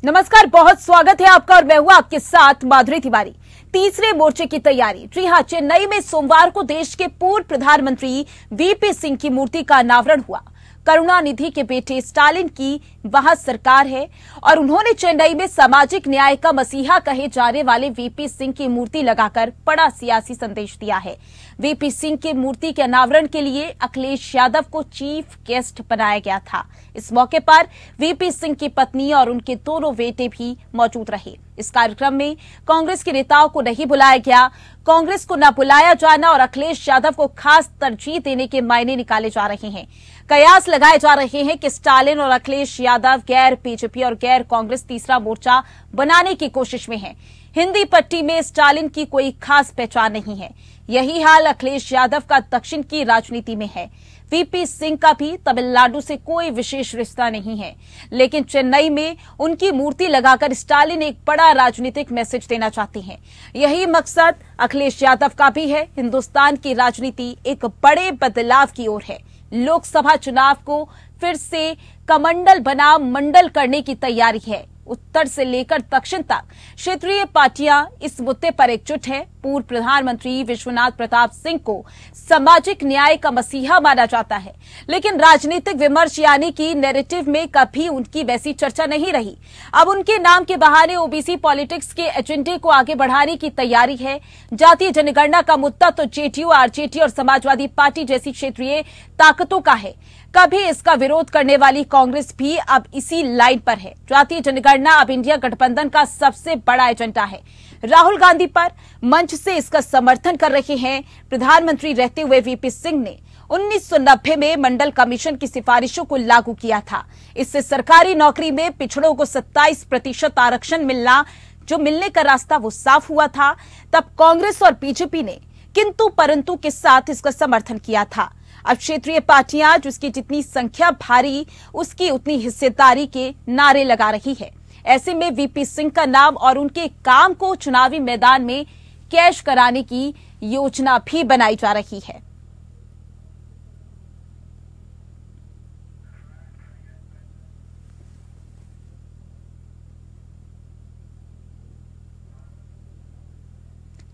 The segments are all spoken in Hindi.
नमस्कार, बहुत स्वागत है आपका और मैं हूं आपके साथ माधुरी तिवारी। तीसरे मोर्चे की तैयारी। जी हां, चेन्नई में सोमवार को देश के पूर्व प्रधानमंत्री वीपी सिंह की मूर्ति का अनावरण हुआ। करुणानिधि के बेटे स्टालिन की वहां सरकार है और उन्होंने चेन्नई में सामाजिक न्याय का मसीहा कहे जाने वाले वीपी सिंह की मूर्ति लगाकर बड़ा सियासी संदेश दिया है। वीपी सिंह की मूर्ति के अनावरण के लिए अखिलेश यादव को चीफ गेस्ट बनाया गया था। इस मौके पर वीपी सिंह की पत्नी और उनके दोनों बेटे भी मौजूद रहे। इस कार्यक्रम में कांग्रेस के नेताओं को नहीं बुलाया गया। कांग्रेस को न बुलाया जाना और अखिलेश यादव को खास तरजीह देने के मायने निकाले जा रहे हैं। कयास लगाए जा रहे हैं कि स्टालिन और अखिलेश यादव गैर बीजेपी और गैर कांग्रेस तीसरा मोर्चा बनाने की कोशिश में हैं। हिंदी पट्टी में स्टालिन की कोई खास पहचान नहीं है। यही हाल अखिलेश यादव का दक्षिण की राजनीति में है। वीपी सिंह का भी तमिलनाडु से कोई विशेष रिश्ता नहीं है, लेकिन चेन्नई में उनकी मूर्ति लगाकर स्टालिन एक बड़ा राजनीतिक मैसेज देना चाहते हैं। यही मकसद अखिलेश यादव का भी है। हिंदुस्तान की राजनीति एक बड़े बदलाव की ओर है। लोकसभा चुनाव को फिर से कमंडल बनाम मंडल करने की तैयारी है। उत्तर से लेकर दक्षिण तक क्षेत्रीय पार्टियां इस मुद्दे पर एकजुट है। पूर्व प्रधानमंत्री विश्वनाथ प्रताप सिंह को सामाजिक न्याय का मसीहा माना जाता है, लेकिन राजनीतिक विमर्श यानी कि नैरेटिव में कभी उनकी वैसी चर्चा नहीं रही। अब उनके नाम के बहाने ओबीसी पॉलिटिक्स के एजेंडे को आगे बढ़ाने की तैयारी है। जातीय जनगणना का मुद्दा तो जेडीयू, आरजेडी और समाजवादी पार्टी जैसी क्षेत्रीय ताकतों का है। कभी इसका विरोध करने वाली कांग्रेस भी अब इसी लाइन पर है। जातीय जनगणना अब इंडिया गठबंधन का सबसे बड़ा एजेंडा है। राहुल गांधी पर मंच से इसका समर्थन कर रहे हैं। प्रधानमंत्री रहते हुए वीपी सिंह ने 1990 में मंडल कमीशन की सिफारिशों को लागू किया था। इससे सरकारी नौकरी में पिछड़ों को 27% आरक्षण मिलने का रास्ता वो साफ हुआ था। तब कांग्रेस और बीजेपी ने किंतु परंतु के साथ इसका समर्थन किया था। अब क्षेत्रीय पार्टियां जिसकी जितनी संख्या भारी उसकी उतनी हिस्सेदारी के नारे लगा रही है। ऐसे में वीपी सिंह का नाम और उनके काम को चुनावी मैदान में कैश कराने की योजना भी बनाई जा रही है।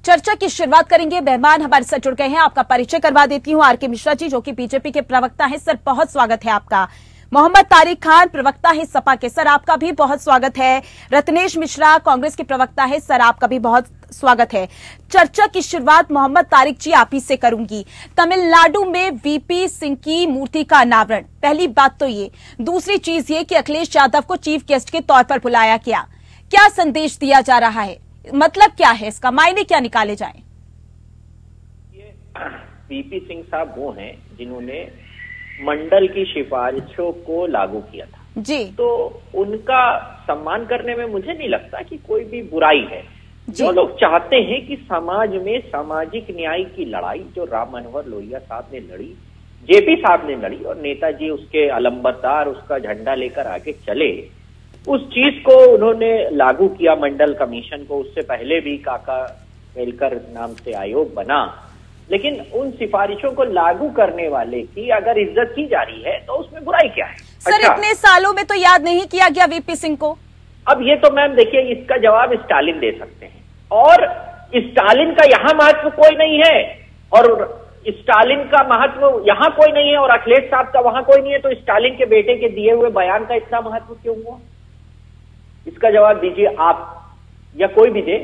चर्चा की शुरुआत करेंगे। मेहमान हमारे साथ जुड़ गए हैं। आपका परिचय करवा देती हूं। आर के मिश्रा जी, जो कि बीजेपी के प्रवक्ता हैं। सर, बहुत स्वागत है आपका। मोहम्मद तारिक खान, प्रवक्ता है सपा के। सर, आपका भी बहुत स्वागत है। रत्नेश मिश्रा, कांग्रेस के प्रवक्ता है। सर, आपका भी बहुत स्वागत है। चर्चा की शुरुआत मोहम्मद तारिक जी आप ही से करूंगी। तमिलनाडु में वीपी सिंह की मूर्ति का अनावरण, पहली बात तो ये। दूसरी चीज ये कि अखिलेश यादव को चीफ गेस्ट के तौर पर बुलाया गया। क्या संदेश दिया जा रहा है? मतलब क्या है इसका? मायने क्या निकाले जाएं? वीपी सिंह साहब वो हैं जिन्होंने मंडल की सिफारिशों को लागू किया था जी। तो उनका सम्मान करने में मुझे नहीं लगता कि कोई भी बुराई है। जो लोग चाहते हैं कि समाज में सामाजिक न्याय की लड़ाई जो राम मनोहर लोहिया साहब ने लड़ी, जेपी साहब ने लड़ी और नेताजी उसके अलंबरदार उसका झंडा लेकर आगे चले, उस चीज को उन्होंने लागू किया मंडल कमीशन को। उससे पहले भी काका वेलकर नाम से आयोग बना, लेकिन उन सिफारिशों को लागू करने वाले की अगर इज्जत की जा रही है तो उसमें बुराई क्या है? सर, अच्छा, इतने सालों में तो याद नहीं किया गया वीपी सिंह को। अब ये तो मैम देखिए, इसका जवाब स्टालिन दे सकते हैं और स्टालिन का यहाँ महत्व कोई नहीं है और स्टालिन का महत्व यहाँ कोई नहीं है और अखिलेश साहब का वहां कोई नहीं है, तो स्टालिन के बेटे के दिए हुए बयान का इतना महत्व क्यों हुआ? इसका जवाब दीजिए आप या कोई भी दे।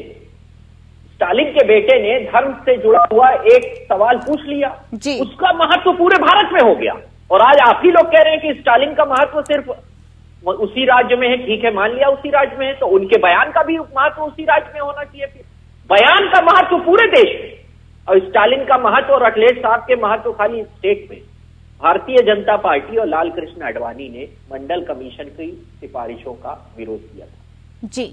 स्टालिन के बेटे ने धर्म से जुड़ा हुआ एक सवाल पूछ लिया, उसका महत्व पूरे भारत में हो गया और आज आप ही लोग कह रहे हैं कि स्टालिन का महत्व सिर्फ उसी राज्य में है। ठीक है, मान लिया उसी राज्य में है, तो उनके बयान का भी महत्व उसी राज्य में होना चाहिए। फिर बयान का महत्व पूरे देश में और स्टालिन का महत्व और अखिलेश साहब के महत्व खाली स्टेट में। भारतीय जनता पार्टी और लाल कृष्ण आडवाणी ने मंडल कमीशन की सिफारिशों का विरोध किया था। जी,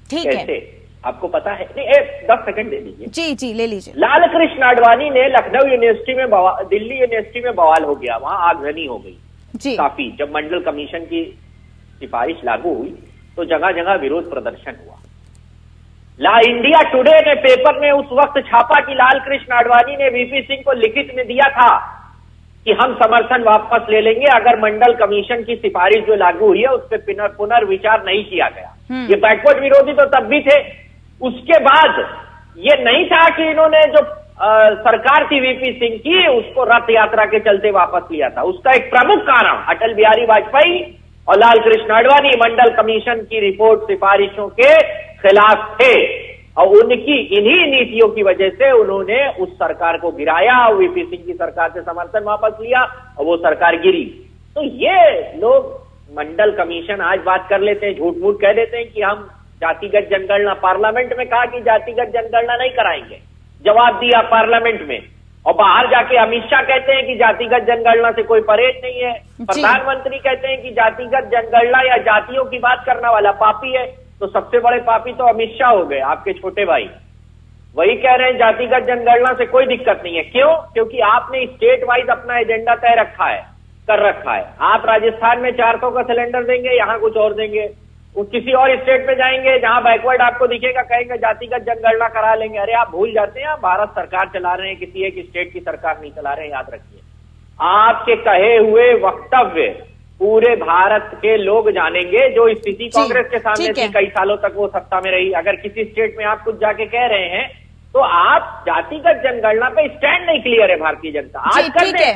ठीक है। कैसे आपको पता है? नहीं, 10 सेकंड दे दीजिए। जी जी, ले लीजिए। लाल कृष्ण आडवाणी ने लखनऊ यूनिवर्सिटी में दिल्ली यूनिवर्सिटी में बवाल हो गया, वहां आगजनी हो गई जी काफी। जब मंडल कमीशन की सिफारिश लागू हुई तो जगह जगह विरोध प्रदर्शन हुआ। ला इंडिया टुडे ने पेपर में उस वक्त छापा कि लाल कृष्ण आडवाणी ने वीपी सिंह को लिखित में दिया था कि हम समर्थन वापस ले लेंगे अगर मंडल कमीशन की सिफारिश जो लागू हुई है उस पर पुनर्विचार नहीं किया गया। ये बैकवर्ड विरोधी तो तब भी थे। उसके बाद ये नहीं था कि इन्होंने जो सरकार थी वीपी सिंह की उसको रथ यात्रा के चलते वापस लिया था। उसका एक प्रमुख कारण अटल बिहारी वाजपेयी और लाल कृष्ण आडवाणी मंडल कमीशन की रिपोर्ट सिफारिशों के खिलाफ थे और उनकी इन्हीं नीतियों की वजह से उन्होंने उस सरकार को गिराया, वीपी सिंह की सरकार से समर्थन वापस लिया और वो सरकार गिरी। तो ये लोग मंडल कमीशन आज बात कर लेते हैं, झूठ मूठ कह देते हैं कि हम जातिगत जनगणना, पार्लियामेंट में कहा कि जातिगत जनगणना नहीं कराएंगे, जवाब दिया पार्लियामेंट में, और बाहर जाके अमित शाह कहते हैं कि जातिगत जनगणना से कोई परहेज नहीं है। प्रधानमंत्री कहते हैं कि जातिगत जनगणना या जातियों की बात करने वाला पापी है। तो सबसे बड़े पापी तो अमित शाह हो गए, आपके छोटे भाई। वही कह रहे हैं जातिगत जनगणना से कोई दिक्कत नहीं है। क्यों? क्योंकि आपने स्टेट वाइज अपना एजेंडा तय रखा है, कर रखा है। आप राजस्थान में 400 का सिलेंडर देंगे, यहां कुछ और देंगे। वो किसी और स्टेट में जाएंगे जहां बैकवर्ड आपको दिखेगा, कहेंगे जातिगत जनगणना करा लेंगे। अरे आप भूल जाते हैं, आप भारत सरकार चला रहे हैं, किसी एक स्टेट की सरकार नहीं चला रहे हैं, याद रखिए। आपके कहे हुए वक्तव्य पूरे भारत के लोग जानेंगे। जो स्थिति कांग्रेस के सामने थी, कई सालों तक वो सत्ता में रही, अगर किसी स्टेट में आप कुछ जाके कह रहे हैं तो आप जातिगत जनगणना पे स्टैंड नहीं क्लियर है भारतीय जनता। आज कर दे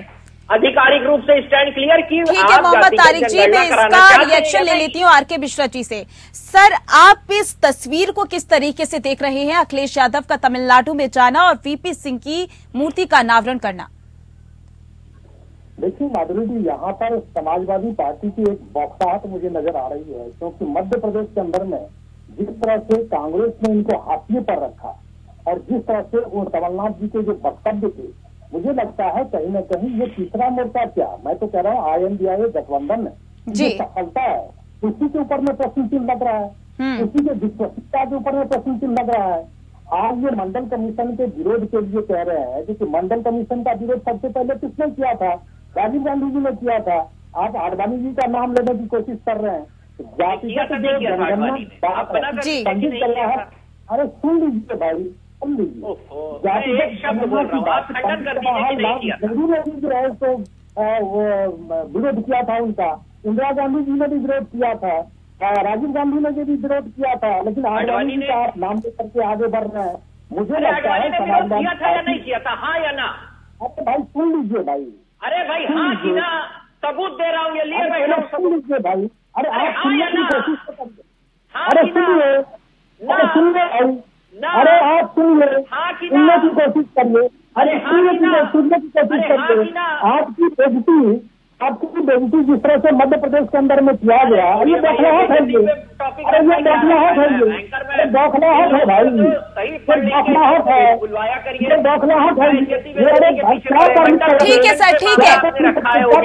आधिकारिक रूप से स्टैंड क्लियर की। ठीक है मोहम्मद तारिक जी, मैं इसका रिएक्शन ले लेती हूँ आरके मिश्रा जी से। सर, आप इस तस्वीर को किस तरीके से देख रहे हैं, अखिलेश यादव का तमिलनाडु में जाना और वीपी सिंह की मूर्ति का अनावरण करना? देखिए माधुरी जी, यहाँ पर समाजवादी पार्टी की एक बौखलाहट मुझे नजर आ रही है, क्योंकि मध्य प्रदेश के अंदर में जिस तरह से कांग्रेस ने इनको हाशिए पर रखा और जिस तरह से वो कमलनाथ जी के जो वक्तव्य थे, मुझे लगता है कहीं न कहीं ये तीसरा मोर्चा, क्या मैं तो कह रहा हूँ INDIA गठबंधन जी सफलता है, उसी के ऊपर में प्रश्न चिन्ह लग रहा है, उसी के विश्वसनीयता के ऊपर में प्रश्न चिन्ह लग रहा है। आज ये मंडल कमीशन के विरोध के लिए कह रहे हैं, क्योंकि मंडल कमीशन का विरोध सबसे पहले किसने किया था? राजीव गांधी जी ने किया था। आप आडवाणी जी का नाम लेने की कोशिश कर रहे हैं। जातिगत जो जनगणना पंडित कर रहा है, अरे सुन लीजिए भाई, सुन लीजिए, जातिगत नेहरू ने भी जो है तो विरोध किया था उनका, इंदिरा गांधी जी ने भी विरोध किया था, राजीव गांधी ने भी विरोध किया था, लेकिन आडवाणी जी का आप नाम लेकर के आगे बढ़ रहे हैं। मुझे लगता है समाजवादी नहीं किया था, हाँ या ना? अरे भाई सुन लीजिए भाई, अरे भाई हाँ कि ना, सबूत दे रहा हूँ, ये लिए बैठा हूँ सबूत। भाई अरे आप सुनने की कोशिश तो करिए। हाँ अरे सुनिए, अरे सुनिए भाई, अरे आप सुनिए, सुनने की कोशिश करिए। अरे सुनने की कोशिश करिए। आपकी बेइज्जती जिस तरह से मध्य प्रदेश के अंदर में किया गया, ये बौखलाहट है। ये अरे ये बौखलाहट है, ये बौखलाहट है भाई, ये बौखलाहट है, ये बौखलाहट है। ठीक है सर, ठीक है,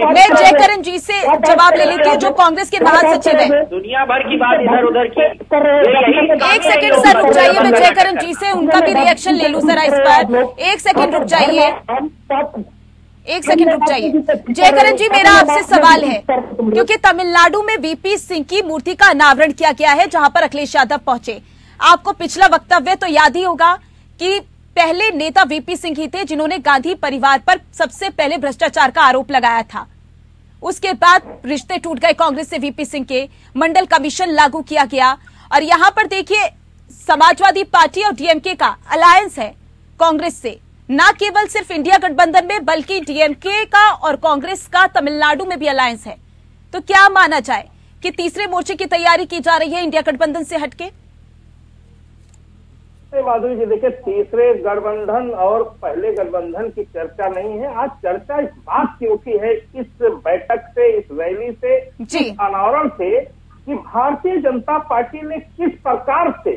मैं जयकरण जी से जवाब ले लेती हूँ जो कांग्रेस के महासचिव है। दुनिया भर की बात इधर उधर की। एक सेकंड सर रुक जाइए, मैं जयकरण जी से उनका भी रिएक्शन ले लूँ जरा इस पर। एक सेकंड रुक जाइए, एक सेकंड रुक जाइए। जयकरण जी, मेरा आपसे सवाल है, क्योंकि तमिलनाडु में वीपी सिंह की मूर्ति का अनावरण किया गया है जहां पर अखिलेश यादव पहुंचे। आपको पिछला वक्तव्य तो याद ही होगा कि पहले नेता वीपी सिंह ही थे जिन्होंने गांधी परिवार पर सबसे पहले भ्रष्टाचार का आरोप लगाया था। उसके बाद रिश्ते टूट गए कांग्रेस से वीपी सिंह के, मंडल कमीशन लागू किया गया और यहां पर देखिए समाजवादी पार्टी और डीएमके का अलायंस है कांग्रेस से, न केवल सिर्फ इंडिया गठबंधन में बल्कि डीएमके का और कांग्रेस का तमिलनाडु में भी अलायंस है। तो क्या माना जाए कि तीसरे मोर्चे की तैयारी की जा रही है इंडिया गठबंधन से हटके? माधुरी जी, देखिए, तीसरे गठबंधन और पहले गठबंधन की चर्चा नहीं है। आज चर्चा इस बात की उठी है, इस बैठक से, इस रैली से, इस अनावरण से, कि भारतीय जनता पार्टी ने किस प्रकार से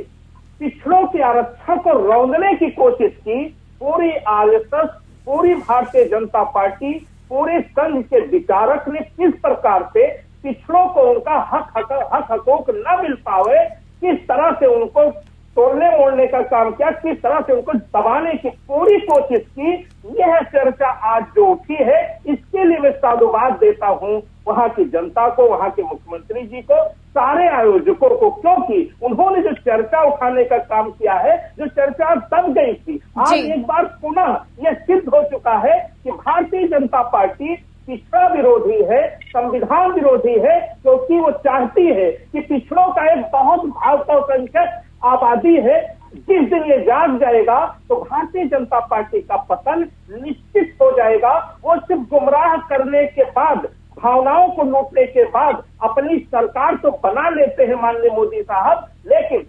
पिछड़ों के आरक्षण को रौंदने की कोशिश की। पूरी आरएसएस, पूरी भारतीय जनता पार्टी, पूरे संघ के विचारक ने किस प्रकार से पिछड़ों को उनका हक हकूक न मिल पावे, किस तरह से उनको तोड़ने मोड़ने का काम किया, किस तरह से उनको दबाने की पूरी कोशिश की। यह चर्चा आज जो उठी है, इसके लिए मैं साधुवाद देता हूं वहां की जनता को, वहां के मुख्यमंत्री जी को, सारे आयोजकों को, क्योंकि उन्होंने जो चर्चा उठाने का काम किया है, जो चर्चा दब गई थी, आज एक बार पुनः यह सिद्ध हो चुका है कि भारतीय जनता पार्टी पिछड़ा विरोधी है, संविधान विरोधी है, क्योंकि वो चाहती है कि पिछड़ों का एक बहुत बहुसंख्यक आबादी है। जिस दिन ये जाग जाएगा तो भारतीय जनता पार्टी का पतन निश्चित हो जाएगा। वो सिर्फ गुमराह करने के बाद, भावनाओं को लूटने के बाद अपनी सरकार तो बना लेते हैं माननीय मोदी साहब, लेकिन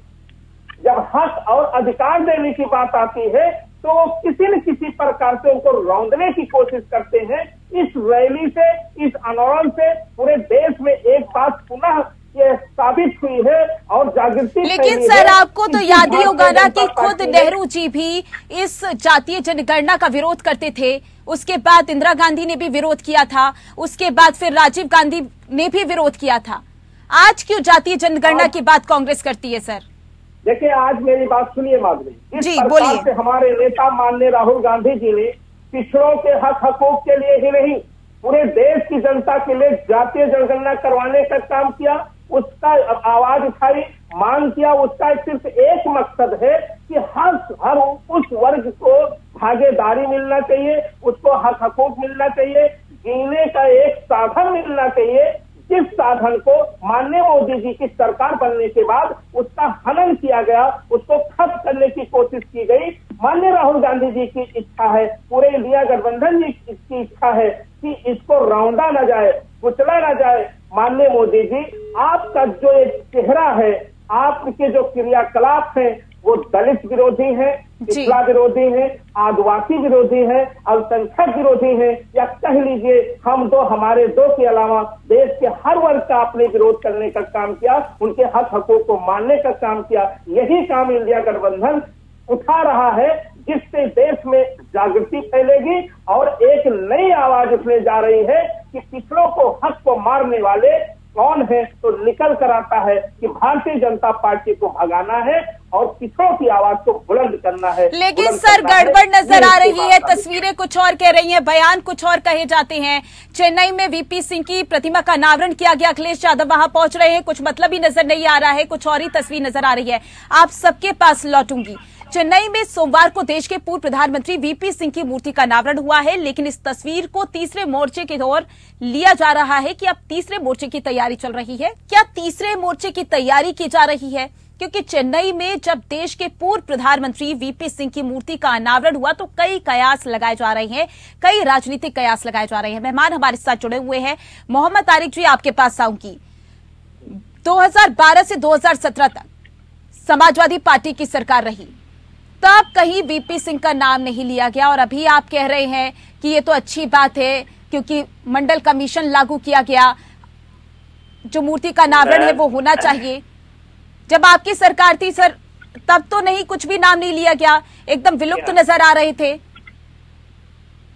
जब हक और अधिकार देने की बात आती है तो किसी न किसी प्रकार से उनको रौंदने की कोशिश करते हैं। इस रैली से, इस आंदोलन से पूरे देश में एक बात पुनः ये साबित हुई है और जागृति। लेकिन सर, आपको तो याद ही होगा ना कि खुद नेहरू जी भी इस जातीय जनगणना का विरोध करते थे। उसके बाद इंदिरा गांधी ने भी विरोध किया था, उसके बाद फिर राजीव गांधी ने भी विरोध किया था। आज क्यों जातीय जनगणना की बात कांग्रेस करती है सर? देखिए, आज मेरी बात सुनिए माधुरी, जी बोलिए। से हमारे नेता माननीय राहुल गांधी जी ने पिछड़ों के हक हकूक के लिए ही नहीं, पूरे देश की जनता के लिए जातीय जनगणना करवाने का काम किया, उसका आवाज उठाई, मांग किया। उसका सिर्फ एक मकसद है कि हर उस वर्ग को भागीदारी मिलना चाहिए, उसको हक हकूक मिलना चाहिए, जीने का एक साधन मिलना चाहिए, जिस साधन को माननीय मोदी जी की सरकार बनने के बाद उसका हनन किया गया, उसको खत्म करने की कोशिश की गई। माननीय राहुल गांधी जी की इच्छा है, पूरे इंडिया गठबंधन जी की इच्छा है कि इसको रौंदा न जाए, कुचला न जाए। माननीय मोदी जी, आपका जो एक चेहरा है, आपके जो क्रियाकलाप हैं, वो दलित विरोधी है, पिछड़ा विरोधी है, आदिवासी विरोधी है, अल्पसंख्यक विरोधी है, या कह लीजिए हमारे दो के अलावा देश के हर वर्ग का आपने विरोध करने का काम किया, उनके हक हकों को मानने का काम किया। यही काम इंडिया गठबंधन उठा रहा है, जिससे देश में जागृति फैलेगी और एक नई आवाज उठने जा रही है कि पिछड़ों को, हक को मारने वाले कौन है, तो निकल कर आता है कि भारतीय जनता पार्टी को भगाना है और पिछड़ों की आवाज को बुलंद करना है। लेकिन सर, गड़बड़ नजर आ रही है, तस्वीरें कुछ और कह रही हैं, बयान कुछ और कहे जाते हैं। चेन्नई में वीपी सिंह की प्रतिमा का अनावरण किया गया, अखिलेश यादव वहां पहुंच रहे हैं, कुछ मतलब ही नजर नहीं आ रहा है, कुछ और ही तस्वीर नजर आ रही है। आप सबके पास लौटूंगी। चेन्नई में सोमवार को देश के पूर्व प्रधानमंत्री वीपी सिंह की मूर्ति का अनावरण हुआ है, लेकिन इस तस्वीर को तीसरे मोर्चे की ओर लिया जा रहा है कि अब तीसरे मोर्चे की तैयारी चल रही है। क्या तीसरे मोर्चे की तैयारी की जा रही है? क्योंकि चेन्नई में जब देश के पूर्व प्रधानमंत्री वीपी सिंह की मूर्ति का अनावरण हुआ तो कई कयास लगाए जा रहे हैं, कई राजनीतिक कयास लगाए जा रहे हैं। मेहमान हमारे साथ जुड़े हुए हैं। मोहम्मद तारिक जी, आपके पास आऊंगी। 2012 से 2017 तक समाजवादी पार्टी की सरकार रही, तब कहीं वीपी सिंह का नाम नहीं लिया गया, और अभी आप कह रहे हैं कि ये तो अच्छी बात है क्योंकि मंडल कमीशन लागू किया गया, जो मूर्ति का अनावरण है वो होना चाहिए। जब आपकी सरकार थी सर, तब तो नहीं, कुछ भी नाम नहीं लिया गया, एकदम विलुप्त नजर आ रहे थे।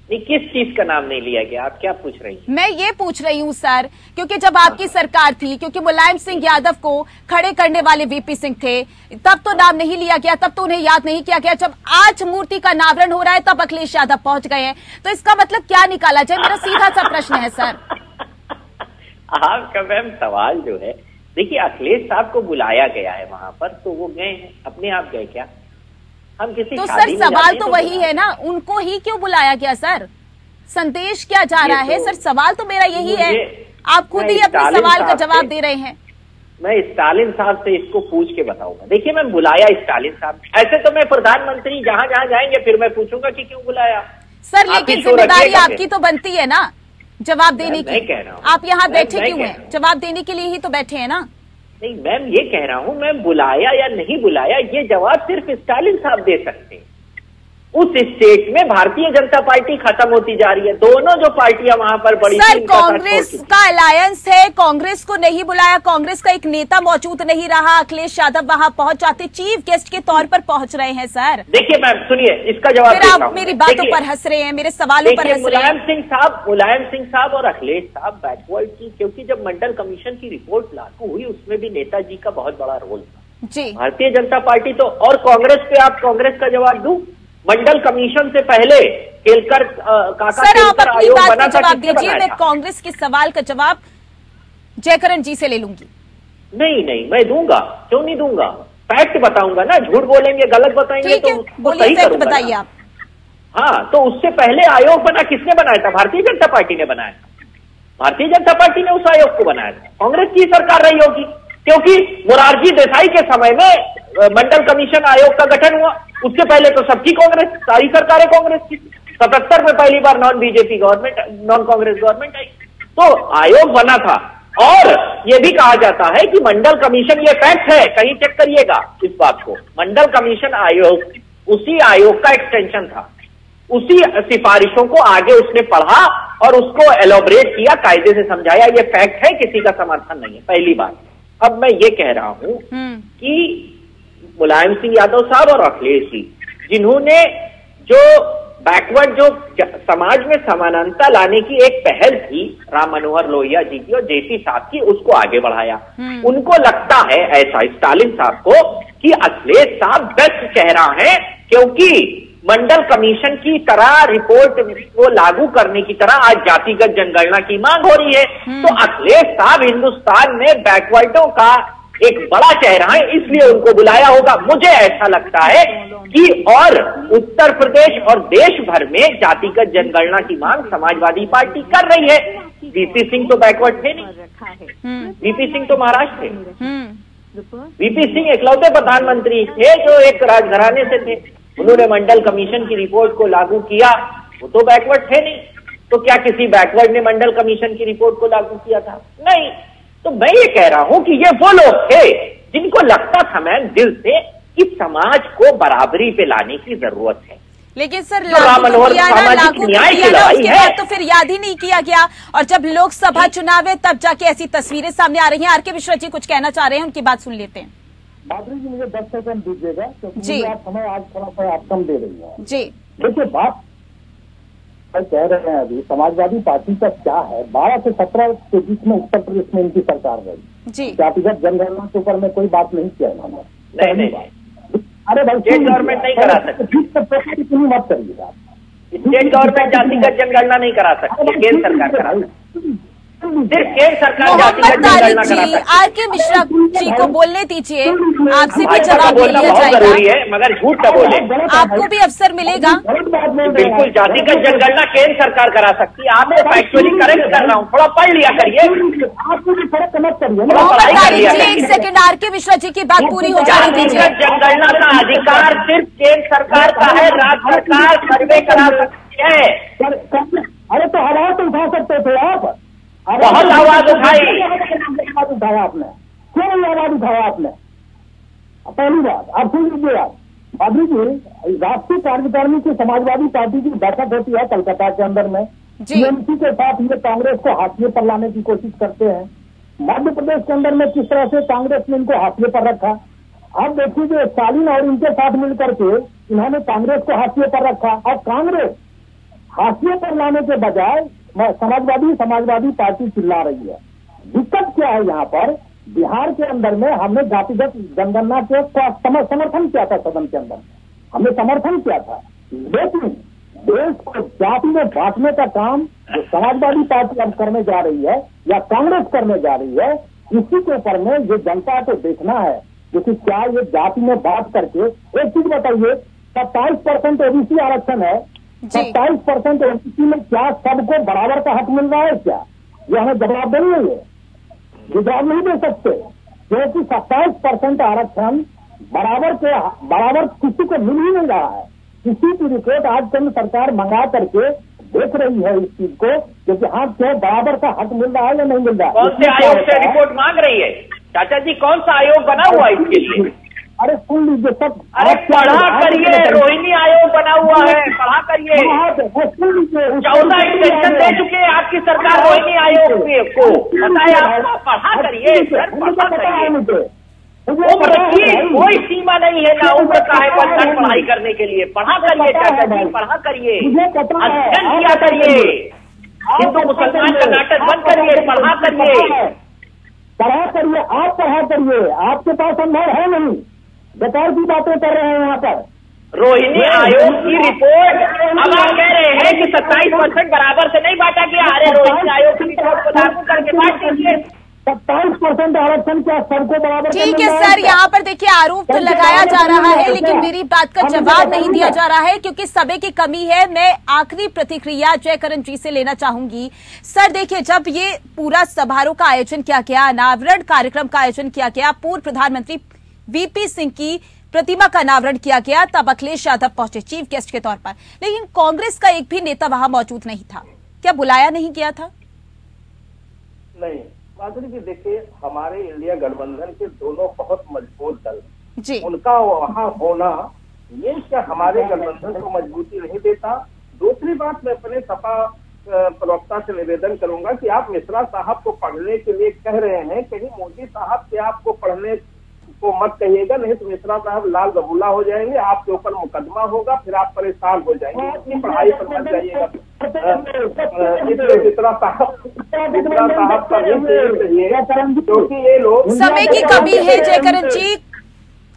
नहीं, किस चीज का नाम नहीं लिया गया? आप क्या पूछ रही हैं? मैं ये पूछ रही हूँ सर, क्योंकि जब आपकी सरकार थी, क्योंकि मुलायम सिंह यादव को खड़े करने वाले वीपी सिंह थे, तब तो नाम नहीं लिया गया, तब तो उन्हें याद नहीं किया गया। जब आज मूर्ति का अनावरण हो रहा है तब अखिलेश यादव पहुंच गए हैं, तो इसका मतलब क्या निकाला जाए? मेरा सीधा सा प्रश्न है सर। आपका मैम सवाल जो है, देखिए अखिलेश साहब को बुलाया गया है वहां पर, तो वो गए हैं, अपने आप गए क्या? हम किसी तो सर सवाल तो वही है ना, उनको ही क्यों बुलाया गया सर? संदेश क्या जा रहा है सर? सवाल तो मेरा यही है, आप खुद ही अपने सवाल का जवाब दे रहे हैं। मैं स्टालिन साहब से इसको पूछ के बताऊंगा। देखिए, मैं बुलाया स्टालिन साहब, ऐसे तो मैं प्रधानमंत्री जहां जहां जाएंगे फिर मैं पूछूंगा कि क्यों बुलाया सर, लेकिन जिम्मेदारी आपकी तो बनती है ना जवाब देने की। कह रहा हूँ, आप यहाँ बैठे क्यों हैं? जवाब देने के लिए ही तो बैठे हैं ना। नहीं मैम, ये कह रहा हूँ, मैं बुलाया या नहीं बुलाया ये जवाब सिर्फ स्टालिन साहब दे सकते हैं। उस स्टेट में भारतीय जनता पार्टी खत्म होती जा रही है, दोनों जो पार्टियां वहां पर बड़ी सर, कांग्रेस का अलायंस है, कांग्रेस को नहीं बुलाया, कांग्रेस का एक नेता मौजूद नहीं रहा, अखिलेश यादव वहां पहुंच जाते, चीफ गेस्ट के तौर पर पहुंच रहे हैं सर। देखिए मैम, सुनिए, इसका जवाब फिर आप मेरी बातों पर हंस रहे हैं, मेरे सवालों पर हंस रहे हैं। मुलायम सिंह साहब और अखिलेश साहब बैकवर्ड की, क्योंकि जब मंडल कमीशन की रिपोर्ट लागू हुई उसमें भी नेताजी का बहुत बड़ा रोल था। जी। भारतीय जनता पार्टी तो, और कांग्रेस पे आप कांग्रेस का जवाब दूं? मंडल कमीशन से पहले केलकर काका सर, आप अपनी आयोग बात बना का था, जवाब किसने दीजिए। बनाया मैं था? कांग्रेस के सवाल का जवाब जयकरण जी से ले लूंगी। नहीं, मैं दूंगा, क्यों नहीं दूंगा? फैक्ट बताऊंगा ना, झूठ बोलेंगे, गलत बताएंगे ठीक तो है, उसको बोलिए, सही फैक्ट करूंगा बताइए ना। आप। हाँ, तो उससे पहले आयोग बना, किसने बनाया था? भारतीय जनता पार्टी ने बनाया था। भारतीय जनता पार्टी ने उस आयोग को बनाया था। कांग्रेस की सरकार रही होगी, क्योंकि मोरारजी देसाई के समय में मंडल कमीशन आयोग का गठन हुआ। उससे पहले तो सबकी कांग्रेस, सारी सरकारें कांग्रेस की। 77 में पहली बार non BJP government, non Congress government आई, तो आयोग बना था। और ये भी कहा जाता है कि मंडल कमीशन, ये फैक्ट है, कहीं चेक करिएगा इस बात को, मंडल कमीशन आयोग उसी आयोग का एक्सटेंशन था। उसी सिफारिशों को आगे उसने पढ़ा और उसको एलोबरेट किया, कायदे से समझाया। ये फैक्ट है, किसी का समर्थन नहीं है, पहली बात। अब मैं ये कह रहा हूं कि मुलायम सिंह यादव साहब और अखिलेश जी, जिन्होंने जो बैकवर्ड, जो समाज में समानता लाने की एक पहल थी राम मनोहर लोहिया जी की और जेपी साहब की, उसको आगे बढ़ाया। उनको लगता है ऐसा, स्टालिन साहब को, कि अखिलेश साहब बेस्ट चेहरा है, क्योंकि मंडल कमीशन की तरह रिपोर्ट को लागू करने की तरह आज जातिगत जनगणना की मांग हो रही है। तो अखिलेश साहब हिंदुस्तान में बैकवर्डों का एक बड़ा चेहरा है, इसलिए उनको बुलाया होगा, मुझे ऐसा लगता है कि। और उत्तर प्रदेश और देश भर में जातिगत जनगणना की मांग समाजवादी पार्टी कर रही है। वीपी सिंह तो बैकवर्ड थे नहीं, वीपी सिंह तो महाराष्ट्र थे। वीपी सिंह इकलौते प्रधानमंत्री थे जो एक राजघराने से थे। उन्होंने मंडल कमीशन की रिपोर्ट को लागू किया, वो तो बैकवर्ड थे नहीं। तो क्या किसी बैकवर्ड ने मंडल कमीशन की रिपोर्ट को लागू किया था? नहीं। तो मैं ये कह रहा हूं कि ये वो लोग थे जिनको लगता था, मैं दिल से, कि समाज को बराबरी पे लाने की जरूरत है। लेकिन सर तो राम मनोहर सामाजिक न्याय की लड़ाई उसके है, बाद तो फिर याद ही नहीं किया गया। और जब लोकसभा चुनाव है तब जाके ऐसी तस्वीरें सामने आ रही हैं। आर.के. मिश्रा जी कुछ कहना चाह रहे हैं, उनकी बात सुन लेते हैं। माधुरी जी, मुझे 10 सेकंड दीजिएगा, क्योंकि जी। मुझे आप समय आज थोड़ा सा आप कम दे रही हैं। जी, देखिए, बात कह रहे हैं अभी समाजवादी पार्टी का क्या है। 12 से 17 के बीच में उत्तर प्रदेश में इनकी सरकार रही जी। जातिगत जनगणना के ऊपर में कोई बात नहीं किया इन्होंने। नहीं। अरे भाई, स्टेट गवर्नमेंट नहीं करा सकती, इतनी मत करिए आप। स्टेट गवर्नमेंट जातिगत जनगणना नहीं करा सकती, केंद्र सरकार करा सकती। सिर्फ केंद्र सरकार जातिगत मोहम्मद जनगणना तारिक करा जी, सकती। आर.के. मिश्रा जी को बोलने दीजिए, आपसे भी भाजपा का जवाब ले बोलना लिया बहुत जरूरी जाएगा। है, मगर झूठ का बोले। आपको भी अवसर मिलेगा। बिल्कुल, जातिगत जनगणना केंद्र सरकार करा सकती है। आपको फैक्चुअली करेक्ट कर रहा हूँ, थोड़ा पढ़ लिया करिए। आपको भी फर्क कनेक्ट करिए। मोहम्मद पढ़ाई कर तारिक लिया जी, करिए। एक सेकंड, आर.के. मिश्रा जी की बात पूरी हो जाने दीजिए। जातिगत जनगणना का अधिकार सिर्फ केंद्र सरकार का है, राज्य सरकार सर्वे करा सकती है। अरे तो आवाज तो उठा सकते थे आप, बहुत आवाज उठाई। आवाज उठाया आपने, क्यों नहीं आवाज उठाया आपने? पहली बात आप सुन लीजिए। आप माधुरी जी, राष्ट्रीय कार्यकारिणी की समाजवादी पार्टी की बैठक होती है कलकत्ता के अंदर में, टीएमसी के साथ ये कांग्रेस को हाशिए पर लाने की कोशिश करते हैं। मध्य प्रदेश के अंदर में किस तरह से कांग्रेस ने इनको हाशिए पर रखा। आप देखिए, जो स्टालिन और इनके साथ मिलकर के इन्होंने कांग्रेस को हाशिए पर रखा, और कांग्रेस हाशिए पर लाने के बजाय समाजवादी पार्टी चिल्ला रही है। दिक्कत क्या है यहाँ पर? बिहार के अंदर में हमने जातिगत जनगणना के समर्थन किया था, सदन के अंदर हमने समर्थन किया था, लेकिन देश को जाति में बांटने का काम जो समाजवादी पार्टी अब करने जा रही है या कांग्रेस करने जा रही है, इसी के ऊपर में ये जनता को देखना है। क्योंकि क्या ये जाति में बांट करके, एक चीज बताइए, 27% ओबीसी आरक्षण है, 27% ओबीसी में क्या सबको बराबर का हक मिल रहा है? क्या ये हमें जवाब देंगे? ये जवाब नहीं दे सकते, क्योंकि 27% आरक्षण बराबर किसी को मिल ही नहीं रहा है। किसी की रिपोर्ट आज केंद्र सरकार मंगा करके देख रही है इस चीज को, क्योंकि हाँ क्यों बराबर का हक मिल रहा है या नहीं मिल रहा है। कौन से आयोग से रिपोर्ट मांग रही है चाचा जी? कौन सा आयोग बना हुआ है इसके लिए? अरे सुन लीजिए सब, अरे पढ़ा करिए, रोहिणी आयोग बना हुआ है, पढ़ा करिए। 14 एक्सटेंशन दे चुके हैं आपकी सरकार रोहिणी आयोग को, बताए आपको, पढ़ा करिए सर, पढ़ा करिए। उम्र की कोई सीमा नहीं है, ना उम्र का है बंधन पढ़ाई करने के लिए। पढ़ा करिए चाचा जी, पढ़ा करिए, अध्ययन किया करिए, हिंदू मुसलमान का नाटक बंद करिए, पढ़ा करिए। पढ़ा करिए, आप पढ़ा करिए, आपके पास अनुभव है नहीं, बेकार की बातें कर रहे हैं यहाँ पर। रोहिणी आयोग की रिपोर्ट, अब आप कह रहे हैं कि 27% बराबर से नहीं बांटा गया। अरे रोहिणी आयोग की रिपोर्ट को लागू करके बांट दीजिए। 27% आरक्षण क्या सबको बराबर? ठीक है सर, यहाँ पर देखिए आरोप तो लगाया जा रहा है, लेकिन मेरी बात का जवाब नहीं दिया जा रहा है क्योंकि समय की कमी है। मैं आखिरी प्रतिक्रिया जयकरण जी से लेना चाहूंगी। सर देखिए, जब ये पूरा समारोह का आयोजन किया गया, अनावरण कार्यक्रम का आयोजन किया गया, पूर्व प्रधानमंत्री वीपी सिंह की प्रतिमा का अनावरण किया गया, तब अखिलेश यादव पहुंचे चीफ गेस्ट के तौर पर, लेकिन कांग्रेस का एक भी नेता वहां मौजूद नहीं था। क्या बुलाया नहीं गया था? नहीं माधुरी जी, देखिए हमारे इंडिया गठबंधन के दोनों बहुत मजबूत दल जी, उनका वहाँ होना ये क्या हमारे गठबंधन को मजबूती नहीं देता। दूसरी बात, मैं अपने सपा प्रवक्ता से निवेदन करूंगा कि आप मिश्रा साहब को पढ़ने के लिए कह रहे हैं, कहीं मोदी साहब से आपको पढ़ने को मत कहिएगा, नहीं तो मिश्रा साहब लाल बबूला हो जाएंगे, आपके ऊपर मुकदमा होगा, फिर आप परेशान हो जाएंगे। अपनी पढ़ाई पर मत जाइएगा। मिश्रा साहब का क्योंकि ये लोग, समय की कमी है जयकरण जी,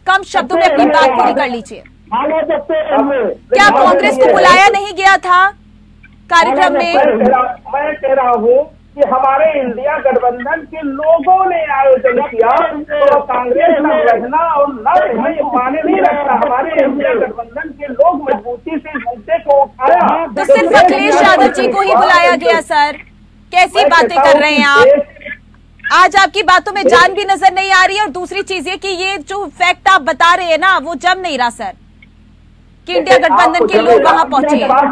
कम शब्दों में अपनी बात पूरी कर लीजिए। क्या कांग्रेस को बुलाया नहीं गया था कार्यक्रम में? मैं कह रहा हूँ कि हमारे इंडिया गठबंधन के लोगों ने आयोजन किया, तो कांग्रेस का रहना और न रहना ये माने नहीं रखता। हमारे इंडिया गठबंधन के लोग मजबूती से इस मुद्दे को उठाया। तो सिर्फ अखिलेश यादव जी को ही बुलाया गया सर? कैसी बातें कर रहे हैं आप? आज आपकी बातों में जान भी नजर नहीं आ रही है, और दूसरी चीज ये कि ये जो फैक्ट आप बता रहे हैं ना, वो जम नहीं रहा सर कि इंडिया गठबंधन के लोग वहां पहुंचे। एक बार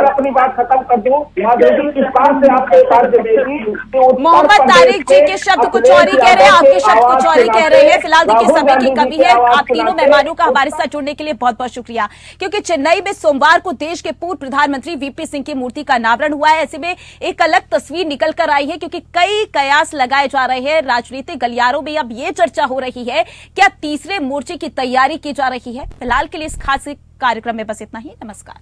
अपनी बात खत्म कर दूं, इस बात से आपको मोहम्मद तारिक जी के शब्द कुछ और ही कह रहे हैं, आपके शब्द कुछ और ही कह रहे हैं। फिलहाल देखिए समय की कमी है। आप तीनों मेहमानों का हमारे साथ जुड़ने के लिए बहुत बहुत शुक्रिया, क्योंकि चेन्नई में सोमवार को देश के पूर्व प्रधानमंत्री वीपी सिंह की मूर्ति का अनावरण हुआ है। ऐसे में एक अलग तस्वीर निकल कर आई है, क्योंकि कई कयास लगाए जा रहे हैं राजनीतिक गलियारों में। अब ये चर्चा हो रही है क्या तीसरे मोर्चे की तैयारी की जा रही है। फिलहाल के लिए इस खास कार्यक्रम में बस इतना ही। नमस्कार।